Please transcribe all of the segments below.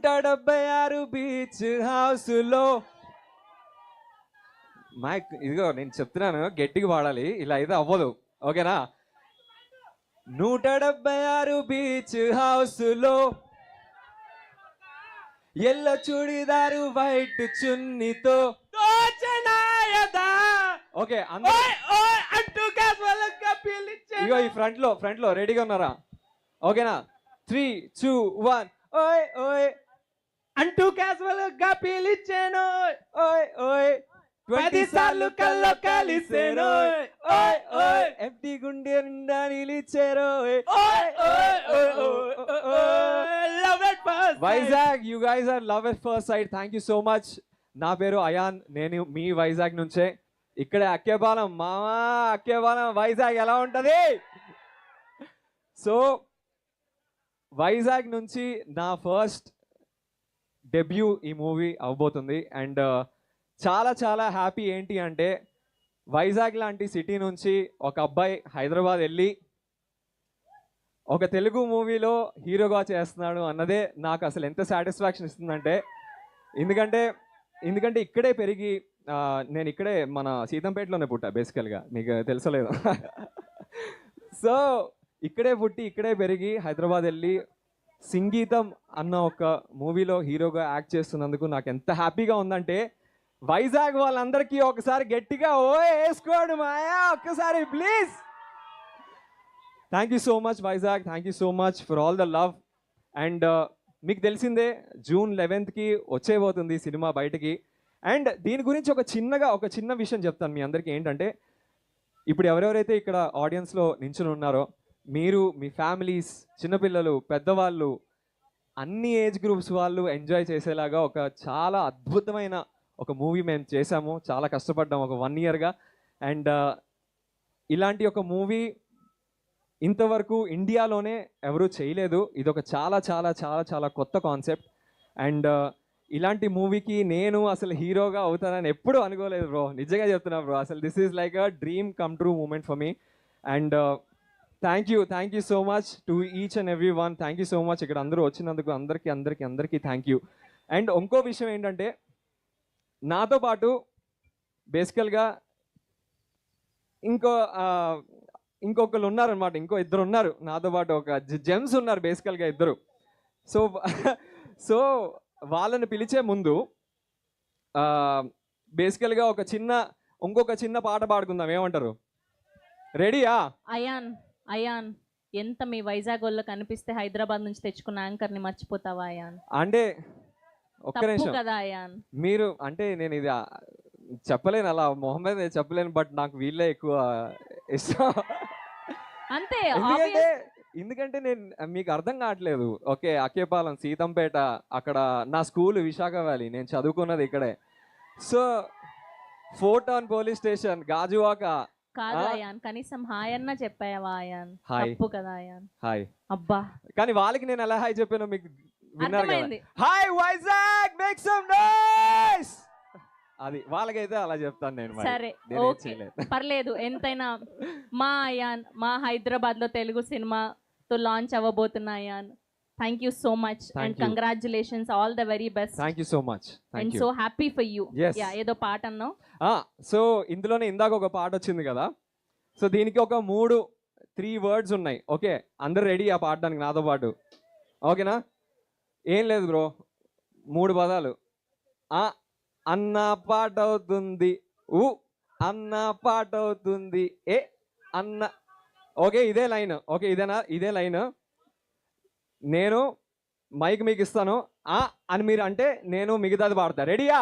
176 beach హౌస్లో mic ఇదిగో నేను చెప్తున్నాను గట్టిగా పాడాలి, ఇలా అయితే అవ్వదు, ఓకేనా? 176 బీచ్ హౌస్లో ఎల్ల చూడిదారు వైట్ చున్నీతో ఓకే ఇగో ఈ ఫ్రంట్ లో రెడీగా ఉన్నారా? ఓకేనా? 3, 2, 1 ఓయ్ ఓయ్ అంటూ క్యాజువల్ గా పిలిచాను, ఓయ్ ఓయ్ 20 సార్లు కల్లో కలిసేను, ఓయ్ ఓయ్ ఎంటీ గుండె నిండా నిలిచారు, Vizag you guys are love at first sight. Thank you so much. నా పేరు అయాన్, నేను మీ వైజాగ్ నుంచే. ఇక్కడే అక్కేపాలెం మామా, అక్కేపాలెం వైజాగ్ ఎలా ఉంటది? సో వైజాగ్ నుంచి నా ఫస్ట్ డెబ్యూ ఈ మూవీ అవబోతుంది. అండ్ చాలా చాలా హ్యాపీ ఏంటి అంటే వైజాగ్ లాంటి సిటీ నుంచి ఒక అబ్బాయి హైదరాబాద్ వెళ్ళి ఒక తెలుగు మూవీలో హీరోగా చేస్తున్నాడు అన్నదే నాకు అసలు ఎంత సాటిస్ఫాక్షన్ ఇస్తుందంటే, ఎందుకంటే ఇక్కడే పెరిగి నేను ఇక్కడే మన సీతంపేటలోనే పుట్టా బేసికల్గా, మీకు తెలుసలేదు. సో ఇక్కడే పుట్టి ఇక్కడే పెరిగి హైదరాబాద్ వెళ్ళి సంగీతం అన్న ఒక మూవీలో హీరోగా యాక్ట్ చేస్తున్నందుకు నాకు ఎంత హ్యాపీగా ఉందంటే, వైజాగ్ వాళ్ళందరికీ ఒకసారి గట్టిగా ఓ వేసుకోండి మాయా ఒక్కసారి please. Thank you so much Vizag, thank you so much for all the love. And మీకు తెలిసిందే June 11th వచ్చేపోతుంది సినిమా బయటకి. అండ్ దీని గురించి ఒక చిన్న విషయం చెప్తాను మీ అందరికీ. ఏంటంటే ఇప్పుడు ఎవరెవరైతే ఇక్కడ ఆడియన్స్లో నించుని ఉన్నారో మీరు, మీ ఫ్యామిలీస్, చిన్నపిల్లలు, పెద్దవాళ్ళు, అన్ని ఏజ్ గ్రూప్స్ వాళ్ళు ఎంజాయ్ చేసేలాగా ఒక చాలా అద్భుతమైన ఒక మూవీ మేము చేసాము. చాలా కష్టపడ్డాము ఒక 1 yearగా. అండ్ ఇలాంటి ఒక మూవీ ఇంతవరకు ఇండియాలోనే ఎవరూ చేయలేదు. ఇది ఒక చాలా చాలా చాలా చాలా కొత్త కాన్సెప్ట్. అండ్ ఇలాంటి మూవీకి నేను అసలు హీరోగా అవుతానని ఎప్పుడూ అనుకోలేదు బ్రో, నిజంగా చెప్తున్నా బ్రో. అసలు this is like a dream come true moment for me. And thank you so much to each and every one. Thank you so much ఇక్కడ అందరూ వచ్చినందుకు అందరికీ థ్యాంక్ యూ. అండ్ ఇంకో విషయం ఏంటంటే నాతో పాటు బేసికల్గా ఇంకొకరు ఉన్నారనమాట, ఇంకో 2 ఉన్నారు నాతో పాటు, ఒక జెమ్స్ ఉన్నారు బేసికల్గా 2. సో వాళ్ళని పిలిచే ముందు బేసికల్గా ఇంకొక చిన్న పాట పాడుకుందాం, ఏమంటారు? రెడీయా? అయాన్ ఎంత మీ వైజాగ్ వాళ్ళు కనిపిస్తే హైదరాబాద్ నుంచి తెచ్చుకున్న యాంకర్ని మర్చిపోతావా అయాన్? అంటే ఒక్క నిమిషం కదా అయాన్, మీరు అంటే నేను ఇది చెప్పలేను, అలా మొహమ్మద్ చెప్పలేను, బట్ నాకు వీళ్ళే ఎక్కువ ఇష్టం. అంతే. ఎందుకంటే నేను మీకు అర్థం కావట్లేదు. ఓకే అక్కేపాలెం, సీతంపేట, అక్కడ నా స్కూల్ విశాఖ వ్యాలీ, నేను చదువుకున్నది ఇక్కడే. So four town police station, Gajuwaka. కాదు అయాన్, కనీసం హాయ్ అన్న చెప్పావా అయాన్? తప్పు కదా అయాన్. హాయ్ అబ్బా, కానీ వాళ్ళకి నేను ఎలా హాయ్ చెప్పానో మీకు విన్నారు కదా. అర్థమైంది. Hi Vizag make some noise, అది వాళ్ళకైతే అలా చెప్తాను నేను. సరే ఓకే పర్లేదు. ఎంతైనా మా అయాన్ మా హైదరాబాద్ లో తెలుగు సినిమాతో లాంచ్ అవ్వబోతున్నా Ayan. Thank you so much and congratulations, all the very best. Thank you so much and so happy for you. ఏదో పాట అన్నావు. సో ఇందులోనే ఇందాక ఒక పాట వచ్చింది కదా, సో దీనికి ఒక 3 words ఉన్నాయి. ఓకే అందరు రెడీ ఆ పాడడానికి నాతో పాటు? ఓకేనా? ఏం లేదు బ్రో, 3 పదాలు. అన్న పాట అవుతుంది, అన్న పాట అవుతుంది, అన్న. ఓకే ఇదే లైన్. ఓకే ఇదే లైన్. నేను మైక్ మీకు ఇస్తాను అని మీరు అంటే నేను మిగతాది పాడతా. రెడీయా?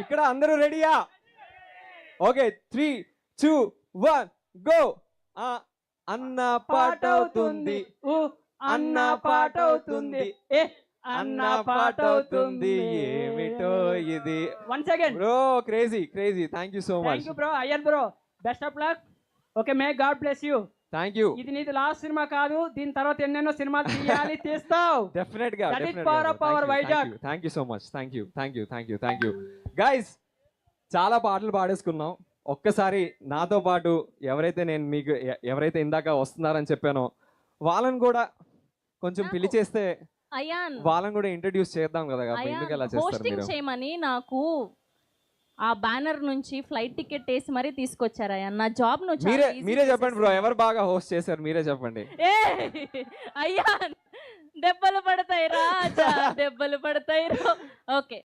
ఇక్కడ అందరూ రెడీయా? Okay 3, 2, 1 go. అన్న పాట అవుతుంది, అన్న పాట అవుతుంది, అన్న పాట అవుతుంది, ఏమిటో ఇది. Once again bro crazy. Thank you so much. Thank you bro. Ayyan bro best of luck. Okay may God bless you. Thank you. ఇది నీది లాస్ట్ సినిమా కాదు, దీని తర్వాత ఎన్నెన్నో సినిమాలు తీయాలి, తీస్తావు. డెఫినెట్ గా. That is power of our Vizag. Thank you so much. Thank you guys. చాలా పాటలు పాడేసుకున్నాం. ఒక్కసారి నాతో పాటు ఎవరైతే ఇందాక వస్తున్నారని చెప్పానో వాళ్ళని కూడా కొంచెం పిలిచేస్తే అయాన్ వాళ్ళని కూడా ఇంట్రడ్యూస్ చేద్దాం కదా అబ్బా, ఎందుకు ఎలా చేస్తారు హోస్టింగ్ మీరు? చేయమని నాకు ఆ బ్యానర్ నుంచి ఫ్లైట్ టికెట్ వేసి మరీ తీసుకొచ్చారు అయాన్. నా జాబ్ ను చాలా మీరే easy మీరే చెప్పండి బ్రో, చేసేసాను. ఎవరు బాగా హోస్ట్ చేశారు మీరే చెప్పండి. అయ్యాన్ దెబ్బలు పడతాయి రాజా, దెబ్బలు పడతాయి. ఓకే